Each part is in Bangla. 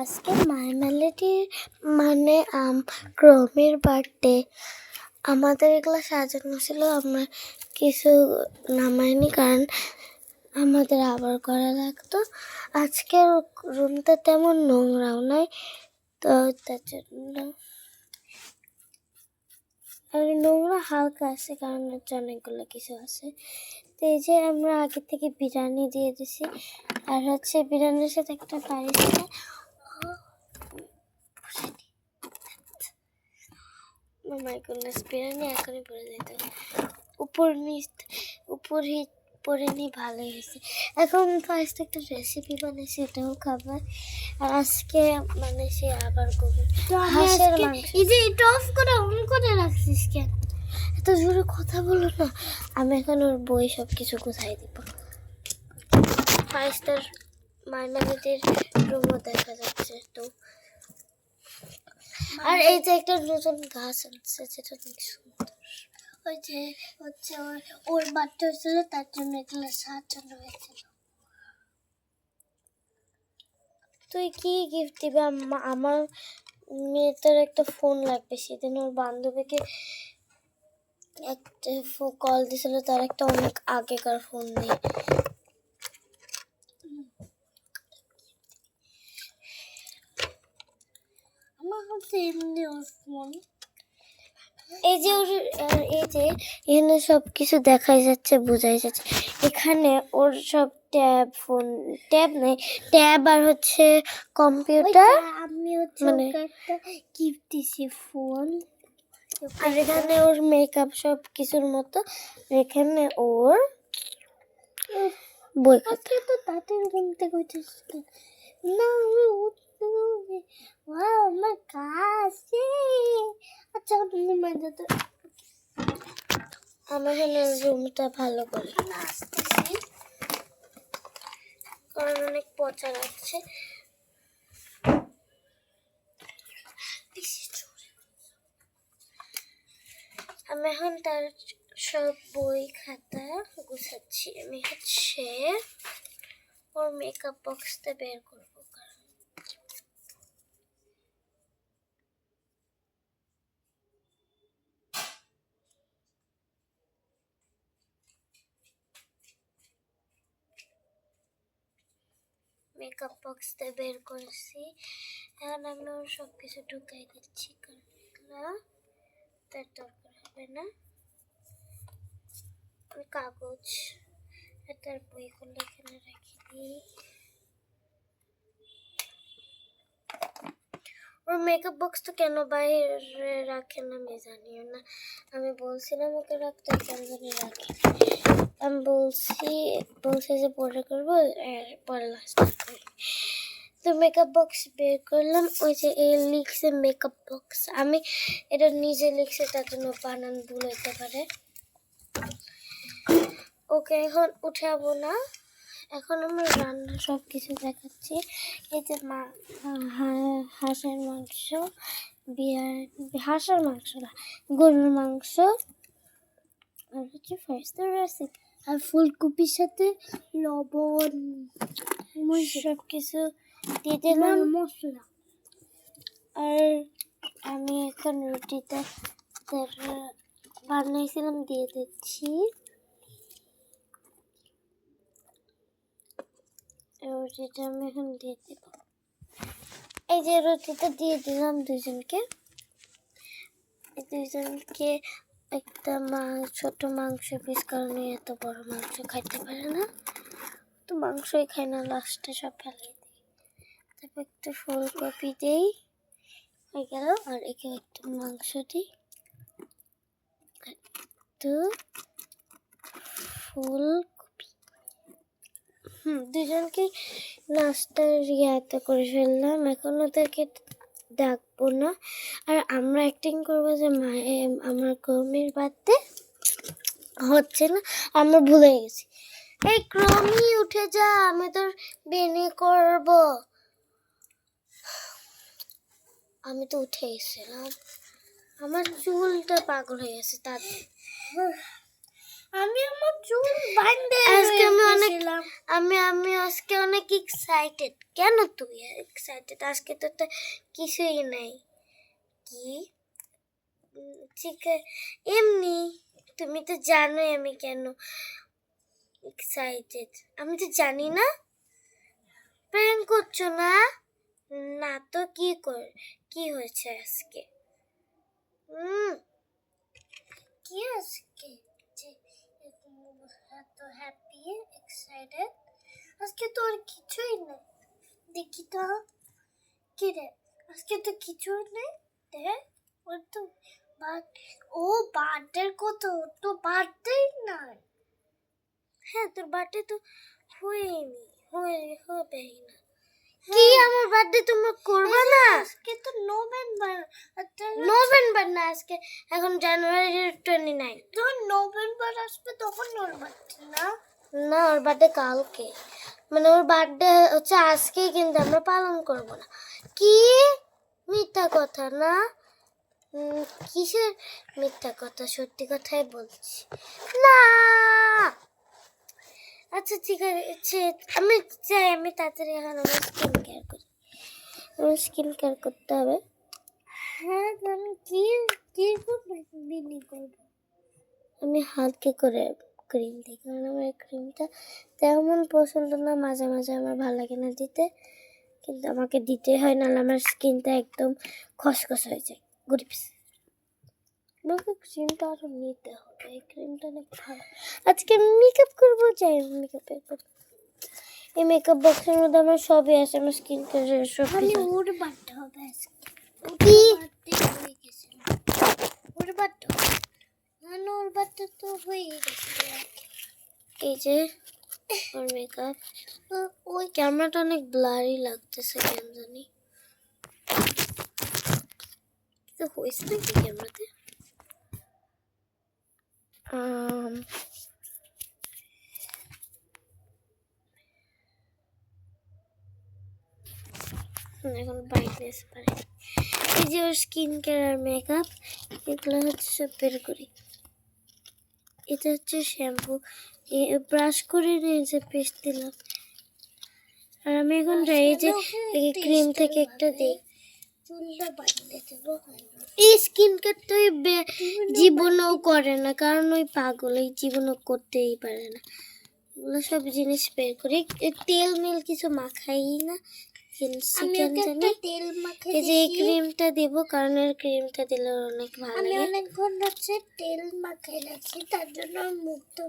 আজকে মাই মেলোডির মানে ক্রমের বার্থডে। আমাদের এগুলো সাজানো ছিল, আমরা কিছু নামাইনি কারণ আমাদের আবার করা লাগতো। আজকের রুমটা তেমন নোংরাও নয়, তো তার জন্য আর নোংরা হালকা আছে কারণ হচ্ছে অনেকগুলো কিছু আছে। তো এই যে আমরা আগে থেকে বিরিয়ানি দিয়ে দিছি, আর হচ্ছে বিরিয়ানির সাথে একটা পায়েস আছে। Oh my goodness, বিরিয়ানি এখনই পড়ে যেত, উপরে পরে নি ভালোই হয়েছে। এখন ফার্স্ট একটা রেসিপি বানিয়েছি, এটাও খাবার। আর আজকে মানে সে আবার করবে হাঁসের মাংস। এই যে এটা অফ করে অন করে রাখছিস কেন? এত জোরে কথা বলো না। আমি এখন ওর বই সব কিছু কোথায় দিব। ফার্স্টের মাইনামিটির রুমও দেখা যাচ্ছে তো। আর এই যে একটা নতুন গাছ আছে যেটা অনেক সুন্দর। ওই যে হচ্ছে ওর বার্থডে হয়েছিল, তার জন্য এগুলো সাজানো হয়েছিল। তুই কি গিফট দিবে? আমার মেয়েটার একটা ফোন লাগবে। সেদিন ওর বান্ধবীকে একটা কল দিছিল, তার একটা অনেক আগেকার ফোন নিয়ে। আমার হচ্ছে এমনি ওর ফোন। এই যে এখানে সব কিছু দেখাই যাচ্ছে, বোঝাই যাচ্ছে। এখানে ওর সব ট্যাব, ফোন ট্যাব নেই, ট্যাব আর হচ্ছে কম্পিউটার। আমি হচ্ছে মানে একটা গিফট দিছি ফোন। আর এখানে ওর মেকআপ সব কিছুর মতো। এখানে ওর বই খাতা। তো তাদের ঘুম থেকে উঠেছিস না? আমি উঠতে আমার কাছে। আচ্ছা ঘুমাই যেত। আমার রুমটা ভালো করে আসতেছি কারণ অনেক পচা লাগছে। আমি এখন তার সব বই খাতা গুছাচ্ছি। আমি হচ্ছে ওর মেকআপ বক্সটা বের করবো। মেকআপ বক্সটা বের করেছি, এখন আমি ওর সব কিছু ঢুকাই দিচ্ছি কারণ এগুলা তার দরকার হবে না। ওই কাগজ আর তার বইগুলো এখানে রেখে দিই। ওর মেকআপ বক্স তো কেন বাইরে রাখেন আমি জানিও না। আমি বলছিলাম ওকে রাখতে, কেন জানি রাখি। আমি বলছি যে পরে করবো, পরে লাস্ট করি। তো মেকআপ বক্স বের করলাম। ওই যে এই লিখছে মেকআপ বক্স, আমি এটা নিজে লিখছি, তার জন্য বানান ভুল হইতে পারে। ওকে এখন উঠাবো না, এখন আমরা রান্না সব কিছু দেখাচ্ছি। এই যে হাঁসের মাংস, হাঁসের মাংস না, গরুর মাংস। আর হচ্ছে ফার্স্টের রেসিপি, আর ফুলকপির সাথে লবণ সব কিছু দিয়ে দিলাম, মশলা। আর আমি এখন রুটিটা বানাইছিলাম দিয়ে দিচ্ছি। রুটিটা আমি এখন দিয়ে দেব। এই যে রুটিটা দিয়ে দিলাম দুজনকে। একটা ছোট মাংস পিস, কারণ এত বড় মাংস খাইতে পারে না, তো মাংসই খাই না, লাস্টে সব ফেলিয়ে দিই। তারপর একটু ফুলকপি দিই, হয়ে গেল। আর একে একটু মাংস দিই, একটু ফুলকপি। দুজনকে নাস্তার ইয়াতে করে ফেললাম। এখন ওদেরকে ডাকবো না, আর আমরা অ্যাক্টিং করবো যে আমার ক্রমির বাড়তে হচ্ছে না, আমরা ভুলে গেছি। এই ক্রমি উঠে যা, আমি তোর বেনি করব। আমি তো উঠে এসেছিলাম, আমার চুলটা পাগল হয়ে গেছে। তার আমি আমার চুল বাঁধতে আজকে আমি আজকে অনেক এক্সাইটেড। কেন তুই এক্সাইটেড? আজকে তো কিছুই নাই। কি ঠিক এমনি, তুমি তো জানোই আমি কেন এক্সাইটেড। আমি তো জানি না। প্র্যাঙ্ক করছো না? না তো কি হয়েছে আজকে? কি আজকে যে এত হ্যাপি এক্সাইটেড? আজকে তো আর কিছুই নেই। দেখি তো কি রে, আজকে তো কিছুই নেই। দেখ ওর তো বার্থডে কত, তো বার্থডে নাই। হ্যাঁ, তোর বার্থডে তো হয়নি, হবেই না। কি আমার বার্থডে তুমি করবে না? আজকে তো নভেম্বর না, আজকে এখন জানুয়ারি 29। যখন নভেম্বর আসবে তখন ওর বার্থডে না? না, ওর বার্থডে কালকে। মানে ওর বার্থডে হচ্ছে আজকেই, কিন্তু আমরা পালন করব না। কি মিথ্যা কথা না? কিসের মিথ্যা কথা? সত্যি কথাই বলছি। না আচ্ছা ঠিক আছে, আমি চাই আমি তাড়াতাড়ি এখন আমার স্কিন কেয়ার করি। আমার স্কিন কেয়ার করতে হবে। হ্যাঁ, আমি কি করবো? আমি হালকা করে ক্রিম দিই, কারণ আমার ক্রিমটা তেমন পছন্দ না। মাঝে মাঝে আমার ভালো লাগে না দিতে, কিন্তু আমাকে দিতে হয়, নাহলে আমার স্কিনটা একদম খসখস হয়ে যায়। গরিব আমাকে ক্রিমটা আরো নিতে হবে। এই ক্রিমটা অনেক ভালো। আজকে মেকআপ করবো, যাই মেকআপের করবো। এই মেকআপ বক্সের মধ্যে আমার সবই আছে, আমার স্কিন কেয়ারের সব। খালি ওর বার্থডে হবে আজকে। কি হয়ে গেছে? ওর বার্থডে মানে ওর বার্থডে তো হয়ে গেছে। এই যে ওর মেকআপ। ওই ক্যামেরাটা অনেক ব্লারি লাগতেছে কেন জানি। কিছু হয়েছে নাকি ক্যামেরাতে? এখন ব্রাইটনেস পারে। এই যে ওর স্কিন কেয়ার আর মেকআপ, এগুলো হচ্ছে সব বের করি। এটা হচ্ছে শ্যাম্পু, ব্রাশ করে নিয়ে যে পেস্ট দিলাম। আর আমি এখন যাই যে ক্রিম থেকে একটা দিই। এই স্কিন কেয়ারটা জীবনও করে না, কারণ ওই পাগল, এই জীবনও করতেই পারে না। এগুলো সব জিনিস বের করে তেল মেল কিছু মাখাই না। এই যে ক্রিমটা দেবো, কারণ এর ক্রিমটা দিলে অনেক ভালো। আমি অনেকক্ষণ হচ্ছে তেল মাখাই রাখছি, তার জন্য মুখটা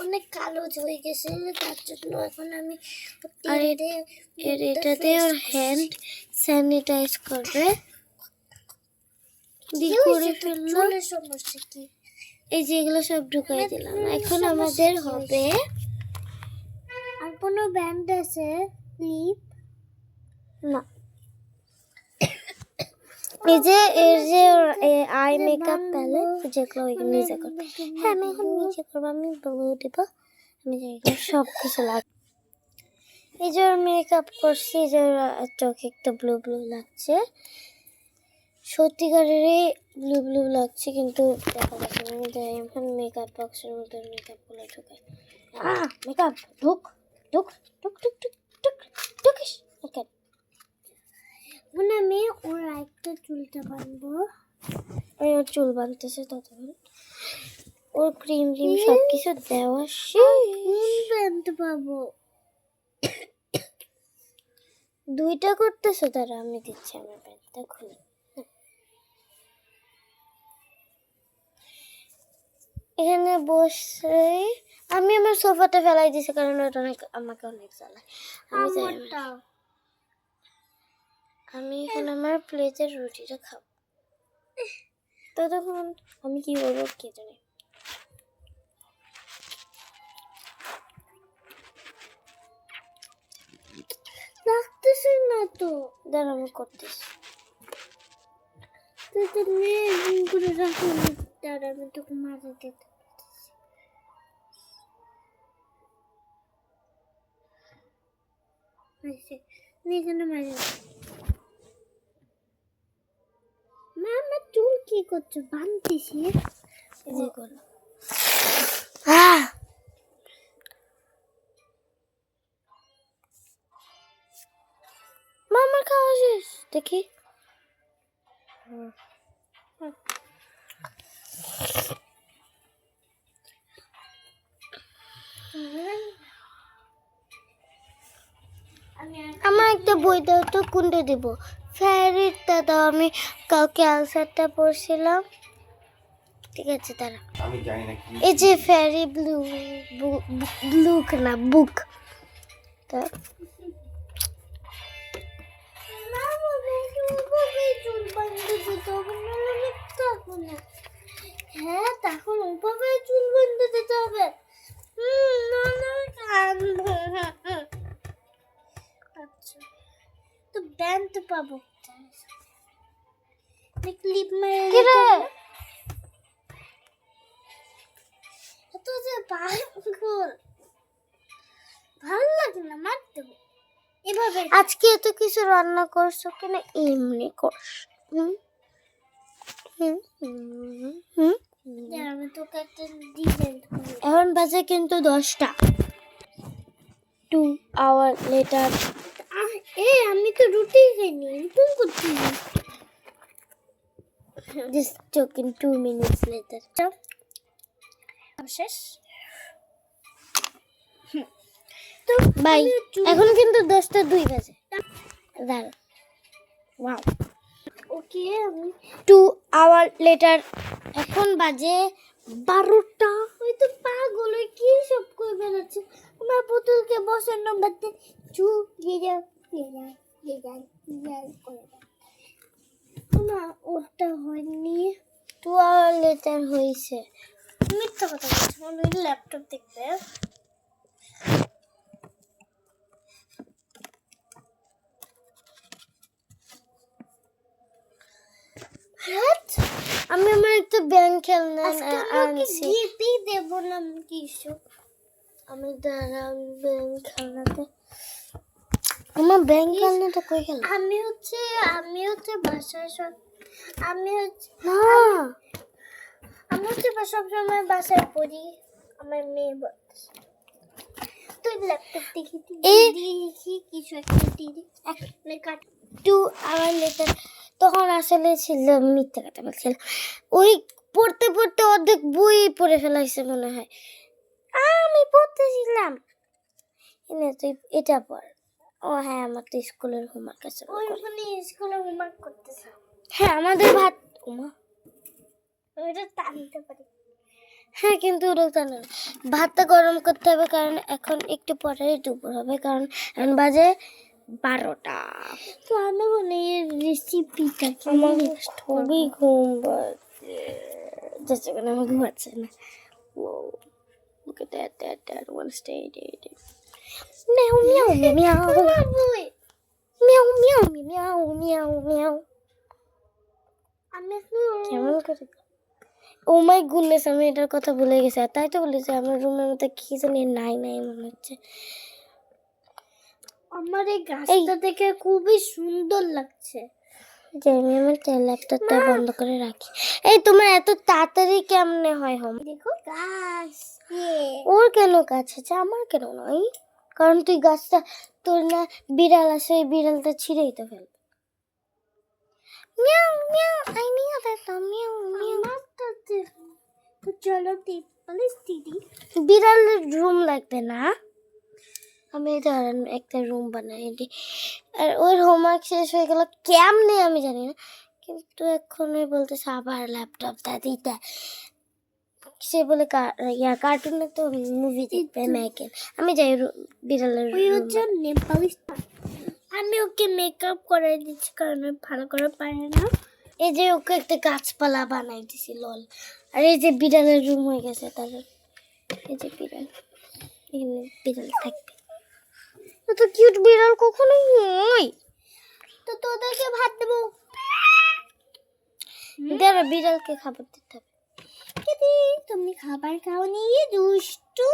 অনেক কালো হয়ে গেছে। তার জন্য এখন আমি এটাতে ওর হ্যান্ড স্যানিটাইজ করবে। করে ফেললো। সমস্যা কি? এই যে এগুলো সব ঢুকাই দিলাম। এখন আমাদের হবে আর কোনো ব্যান্ড আছে ক্লিপ না। এই যে আই মেকআপ প্যালেট, যেগুলো নিজে করবো। হ্যাঁ, আমি এখন নিজে করবো। আমি ব্লু দেবো, আমি যেগুলো সব কিছু লাগবে। এই যে মেকআপ করছি, যে চোখে একটা ব্লু ব্লু লাগছে, সত্যিকারেরই ব্লু ব্লু লাগছে, কিন্তু দেখা যাচ্ছে না। আমি যাই এখন মেকআপ বক্সের মধ্যে মেকআপগুলো ঢুকাই। মেকআপ ঢুক ঢুক ঢুক ঢুক ঢুক ঢুক ঢুকিস। ওকে, এখন আমি ওর একটা চুলটা বাঁধবো। ওর চুল বাঁধতেছে, ততক্ষণ ওর ক্রিম সব কিছু দেওয়া শেষ। বাঁধতে পাবো? দুইটা করতেছো, তারা আমি দিচ্ছি। আমার প্যান্টটা খুলে এখানে বসে আমি আমার সোফাটা ফেলাই দিছি, কারণ ওটা আমাকে অনেক জ্বালায়। আমি এখন আমার প্লেটের রুটিটা খাবো। ততক্ষণ আমি কি করবো কে জানে। লাগতেছে না তো, দাঁড়া আমি করতেছি। তুই তো মেয়ে করে রাখো, দাঁড়া আমি তোকে মাঝে দিতে। মা, আমার চুল কি করছো? বাঁধতেছি। করেছিস দেখি? আমার একটা বই দাও তো, কোনটা দিব? ফ্যারিটা দাও, আমি কালকে আনসারটা পড়ছিলাম। ঠিক আছে দাঁড়া, আমি জানি না কি এই যে ফ্যারি ব্লু, ব্লু না বুক। তা হ্যাঁ, তখন ওভাবে চুল বেঁধে দিতে হবে। আচ্ছা, তো ব্যান্ড পাবো ক্লিপ মেরে তো যে পাগল, ভালো লাগে না, মারতে হবে এভাবে। আজকে এত কিছু রান্না করছো কেন? এমনি করছ। আমি তোকে একটা ডিজাইন। এখন বাজে কিন্তু 10টা। 2 hour later. আমি তো রুটি খাইনি, তুমি করছিস। Just joking, 2 minutes later. শেষ তো বাই। এখন কিন্তু 10:02 বাজে। দাঁড়া, ওয়াও, ওকে। আমি 2 hour later, এখন বাজে 12টা। ওই তো পাগল, ওই কি সব করে বেড়াচ্ছে। আমার পুতুলকে বসার নাম্বার দিয়ে চু গিয়ে করে না, ওটা হয়নি। 2 hour later হয়েছে। মিথ্যা কথা বলছি, আমার ল্যাপটপ দেখবে। আমি আমার একটা ব্যাংক খেলনা আনছি। জিপি দেব না কিছু। আমি দাঁড়া, ব্যাংক খেলনাতে আমার ব্যাংক খেলনাটা কই গেল? আমি হচ্ছে বাসায় সব, আমি হচ্ছে সব সময় বাসায় পড়ি। আমার মেয়ে বলছে তুই ল্যাপটপ দেখি কিছু একটা দিদি 2 hour later। তখন আসলে ছিল মিথ্যা কথা বলছিলাম। ওই পড়তে পড়তে অর্ধেক বই পড়ে ফেলাইছে মনে হয়। আমি পড়তেছিলাম। তুই এটা পড়। ও হ্যাঁ, আমার তো স্কুলের হোমওয়ার্ক আছে। ওইখানে স্কুলের হোমওয়ার্ক করতেছে। হ্যাঁ, আমাদের ভাত ওইটা টানতে পারি। হ্যাঁ, কিন্তু ওটা টানা না। ভাতটা গরম করতে হবে, কারণ এখন একটু পরেই দুপুর হবে, কারণ এখন বাজে 12টা। তো আমি বলি রেসিপিটা আমার খুবই ঘুম পাচ্ছে, যাচ্ছে কেন আমার ঘুমাচ্ছে না। Look at that one stay. Meow meow meow meow meow meow meow meow. আমি কেমন করে? ও মাই গুডনেস, আমি এটার কথা ভুলে গেছি। আর তাই তো বলেছি আমার রুমের মধ্যে কি জানি নাই মনে হচ্ছে। আমার এই গাছটা দেখে খুবই সুন্দর লাগছে। যে আমি আমার ল্যাপটপটা বন্ধ করে রাখি। এই তোমার এত তাড়াতাড়ি কেমনে হয় হোম? দেখো গাছ, ওর কেন গাছ আছে, আমার কেন নয়? কারণ তুই গাছটা, তোর না বিড়াল আছে, এই বিড়ালটা ছিঁড়েই তো ফেলবে। মিয়াও মিয়াও, আই মিয়াও দেখো, মিয়াও মিয়াও। তো চলো দিদি, বিড়ালের রুম লাগবে না? আমি ধরেন একটা রুম বানাই দিই। আর ওর হোমওয়ার্ক শেষ হয়ে গেল কেমনে আমি জানি না, কিন্তু এখন ওই বলতেছে আবার ল্যাপটপটা দিতে। সে বলে কার্টুনে তো মুভি দেখবে ম্যাকেন। আমি যাই বিড়ালের ওই হচ্ছে নেপালি। আমি ওকে মেকআপ করাই দিচ্ছি, কারণ ভালো করে পারে না। এই যে ওকে একটা গাছপালা বানাই দিছি, লল। আর এই যে বিড়ালের রুম হয়ে গেছে তার। এই যে বিড়াল, এখানে বিড়াল থাকবে। তো কিউট বিড়াল কখনোই নয়। তো তোদেরকে ভাত দেবো, দাঁড়া, বিড়ালকে খাবার দিতে হবে। তুমি খাবার খাওনি, দুষ্টু।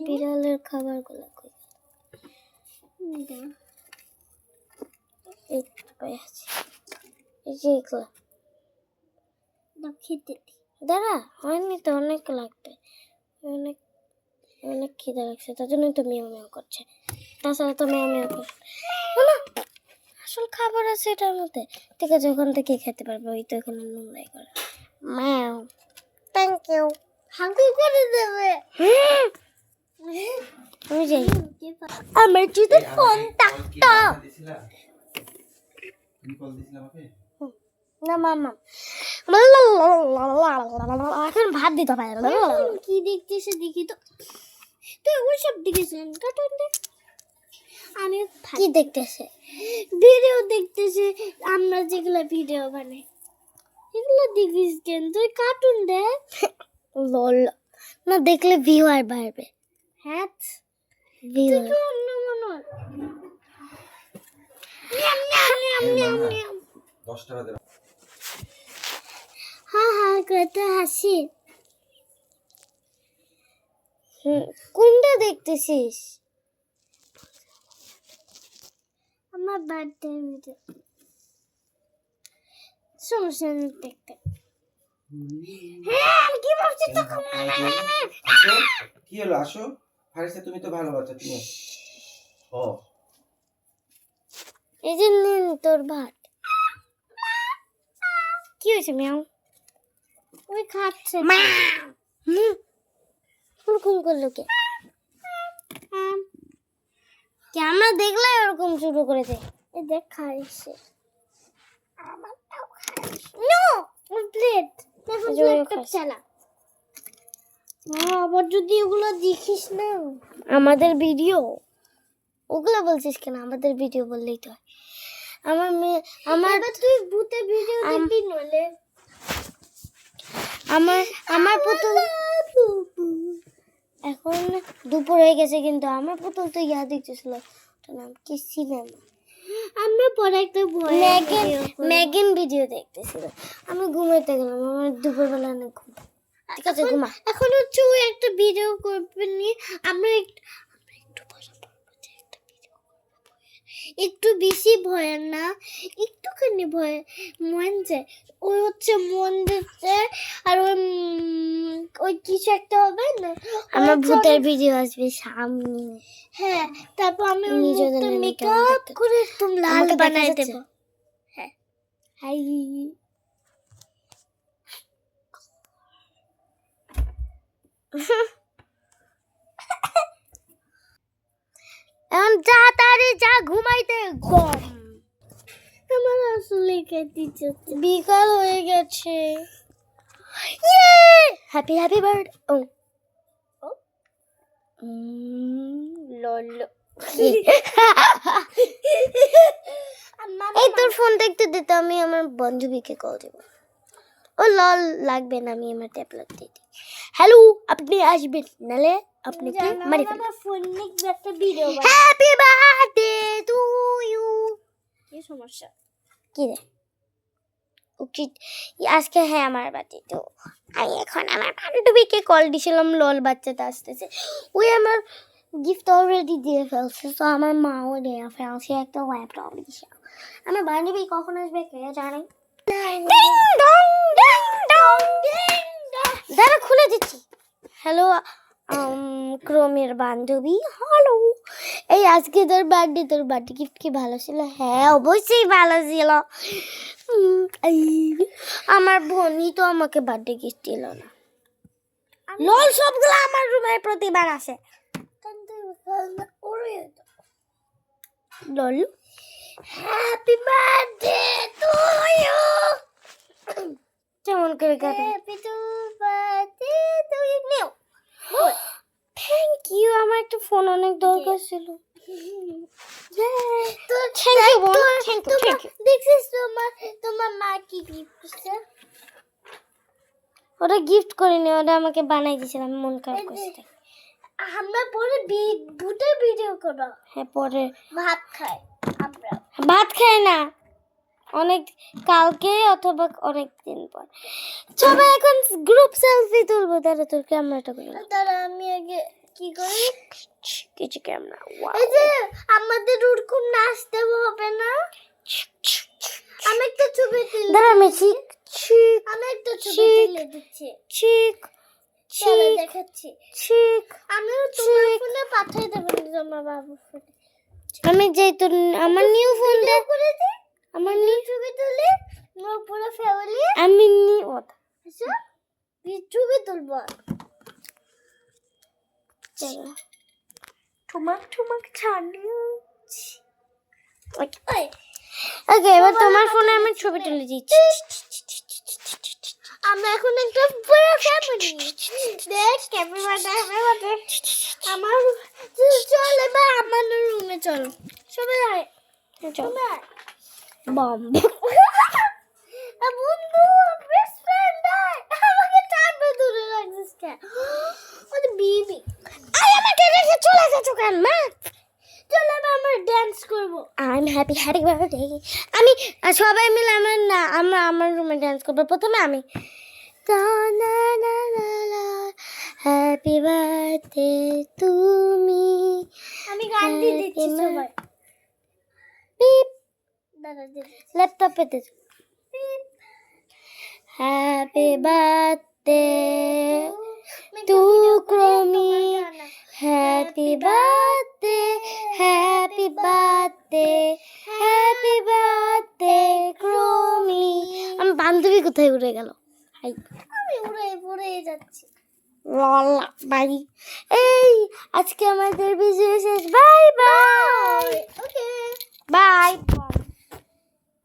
বিড়ালের খাবার গুলো দাঁড়া, হয়নি তো, অনেক লাগবে, অনেক অনেক খিদে লাগছে, তার জন্যই তো মিয়াও মিয়াও করছে। তাছাড়া তো মিয়াও মিয়াও করছে। আসল খাবার খাবার আছে এটার মধ্যে? ঠিক আছে, ওখান থেকে খেতে পারবে, ওই তো এখানে নোংরাই করে। ম্যাও, থ্যাংক ইউ। হাগু করে দেবে। আমি যাই। আমার যদি ফোন থাকতো। না মামা, এখন ভাত দিতে পারে। কি দেখতেছে দেখি তো। তুই ওইসব দেখেছিলেন কার্টুন দেখ। আমি কি দেখতেছে? ভিডিও দেখতেছে, আমরা যেগুলো ভিডিও বানাই এগুলো দেখিস কেন? তুই কার্টুন দেখ। লল, না দেখলে ভিউয়ার বাড়বে। হ্যাঁ ভিউয়ার তো অন্য মনে। হ্যাঁ কত হাসি। কোনটা দেখতেছিস? আমার বার্থডে ভিডিও। সমস্যা নেই দেখতে। হ্যাঁ কি ভাবছিস তখন? আসো, কি হলো? আসো ফারিসা, তুমি তো ভালো বাচ্চা, তুমি ও এই যে নিন তোর ভাত। কি হয়েছে মিয়াও? ওই খাচ্ছে। ওরকম করলো কে? আমরা দেখলে ওরকম শুরু করেছে। এই দেখ খাইছে। আমারটাও খাইছে। No, plate. দেখো চালা। আবার যদি ওগুলো দেখিস না আমাদের ভিডিও, ওগুলো বলছিস কেন? আমাদের ভিডিও বললেই তো হয়। আমার তুই ভূতের ভিডিও দেখবি নলে। আমার পুতুল এখন দুপুর হয়ে গেছে, কিন্তু আমার পুতুল তো ইয়া দেখতেছিল, ওটার নাম কি? সিনেমা। আমরা পরে একটা ম্যাগিন ভিডিও দেখতেছিল। আমি ঘুমাইতে গেলাম, আমার দুপুরবেলা অনেক ঘুম। ঠিক আছে ঘুমা। এখন হচ্ছে ওই একটা ভিডিও করবে নি, আমরা একটু একটু বেশি ভয়ের না, একটুখানি ভয় মন যায়। ওই হচ্ছে মন দিচ্ছে, আর ওই কিছু একটা হবে না, আমার ভূতের ভিডিও আসবে সামনে। হ্যাঁ, তারপর আমি নিজেদের মেকআপ করে একদম লাল বানাই দেব। হ্যাঁ হাই এখন যা তাড়ি যা ঘুমাইতে গম। আমার আসলে খেতে ইচ্ছে হচ্ছে, বিকাল হয়ে গেছে। হ্যাপি হ্যাপি বার্থ ও লল। এই তোর ফোন দেখতে দিতে, আমি আমার বান্ধবীকে কল দেব। ও লল লাগবে না, আমি আমার ট্যাবলেট দিয়ে দিই। হ্যালো, আপনি আসবেন নালে আপনাকে মারি ফেলব। আমার ফোন নিয়ে একটা ভিডিও বানাই। Happy birthday to you. কি সমস্যা? কি রে? ওকে আজকে হ্যাঁ আমার বার্থডে, তো আমি এখন আমার বান্ধবীকে কল দিছিলাম। লল বাচ্চাটা আসতেছে, ওই আমার গিফট অলরেডি দিয়ে ফেলছে, তো আমার মাও দিয়ে ফেলছে একটা ল্যাপটপ দিছে। আমার বান্ধবী কখন আসবে কে জানে। দাঁড়া খুলে দিচ্ছি। হ্যালো ক্রোমের বান্ধবী, হ্যালো। এই আজকে তোর বার্থডে গিফট কি ভালো ছিল? হ্যাঁ অবশ্যই ভালো ছিল। আমার বোনই তো আমাকে বার্থডে গিফট দিল না। লল সবগুলো আমার রুমে প্রতিবার আসে। লল হ্যাপি বার্থডে টু ইউ। কেমন করে গাবে? Happy to birthday to you. Thank you, আমার একটা ফোন অনেক দরকার ছিল। থ্যাংক ইউ বোন, থ্যাংক ইউ। দেখছিস তোমার মা কি গিফট দিচ্ছে? ওটা গিফট করিনি, ওটা আমাকে বানাই দিয়েছিল, আমি মন খারাপ করছি। আমরা পরে ভূতের ভিডিও করব। হ্যাঁ পরে ভাত খাই। আমরা ভাত খাই না, অনেক কালকে অথবা অনেক দিন পর। সবাই এখন গ্রুপ সেলফি তুলবো। তারা তোর ক্যামেরাটা করে তারা আমি আগে কি করি কিছু ক্যামেরা। এই যে আমাদের ওরকম নাচতে হবে না। আমি একটা ছবি তুলি। দাঁড়া আমি আমি একটা ছবি তুলে দিচ্ছি। দেখাচ্ছি। আমি তোমার ফোনে পাঠিয়ে দেব, তোমার বাবুর ফোনে। আমি যে তোর আমার নিউ ফোনটা করে দে। আমার ছবি তুলে পুরো ফ্যামিলি আমি নি ওটা আচ্ছা ছবি তুলবো চলো ঠুমাক ছাড়িয়ে ওকে এবার তোমার ফোনে আমি ছবি তুলে দিচ্ছি আমরা এখন একটা পুরো ফ্যামিলি দেখ ক্যামেরা আমার চলে বা আমার রুমে চলো সবাই আয় চলো বম বন্ধু বেস্ট ফ্রেন্ড আমাকে টানবে দূরে রাখছিস কেন ওরে বিবি আরে আমাকে রেখে চলে গেছো কেন মা চলো আমরা ডান্স করব I am happy happy birthday আমি সবাই মিলে আমরা আমার রুমে ডান্স করব প্রথমে আমি না না না না হ্যাপি বার্থডে তুমি আমি গান দিয়ে দিচ্ছি সবাই পিপ দাদা ল্যাপটপে দে happy birthday to Kromi happy birthday happy birthday happy birthday Kromi আমার বান্ধবী কোথায় উড়ে গেল হাই আমি উড়ে যাচ্ছি লালা বাই এই আজকে আমাদের ভিডিও শেষ বাই বাই ওকে বাই